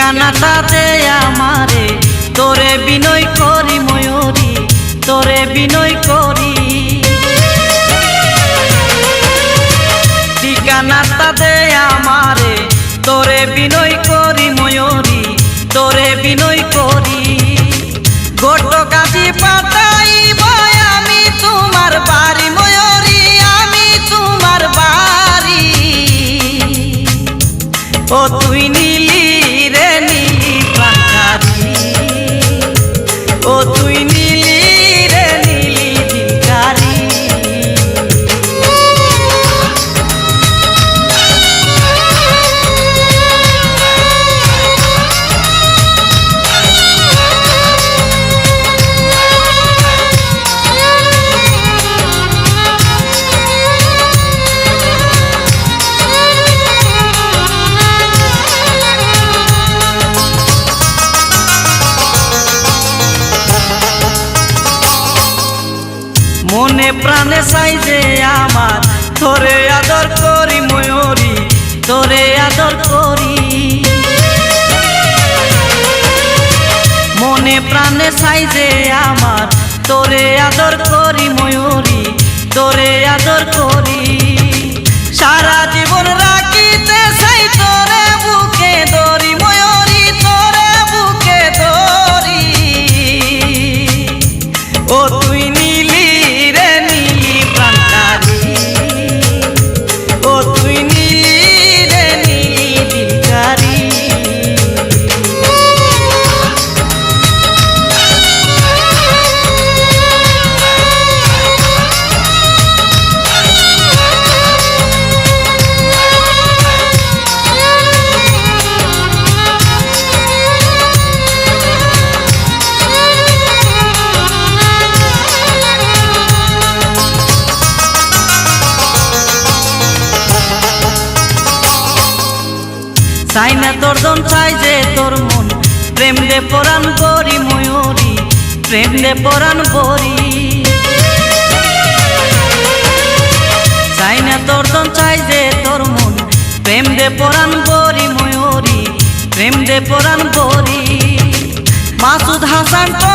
ঠিকানাটা দে আমারে, তোরে বিনয় করি ময়ূরী, তোরে বিনয় করি। ঠিকানাটা দে আমারে, তোরে বিনয় করি ময়ূরী, তোরে বিনয় করি। ঘটকাজি পাঠাইব আমি তোমার বাড়ি ময়ূরী, আমি তোমার বাড়ি। ও তুই নীলি রে নীলি প্রাণকারী, ও তুই নীলি রে নীলি দিলকারী। মনে প্রাণে চাই যে আমার, তোরে আদর করি ময়ূরী, তোরে আদর করি। মনে প্রাণে চাই যে আমার, তোরে আদর করি ময়ূরী, তোরে আদর করি। সারা জীবন রাখিতে চাই তোরে বুকে ধরি ময়ূরী, তোরে বুকে ধরি। ও তুই নীলি রে নীলি প্রাণকারী, ও তুই নীলি রে নীলি দিলকারী। চাই না তোর দন, চাই যে তোর মন, প্রেম দে পরাণ করি ময়ূরী, প্রেম দে পরাণ করি। চাই না তোর দন, চাই যে তোর মন, প্রেম দে পরাণ করি ময়ূরী, প্রেম দে পরাণ করি। মাসুদ হাসান তো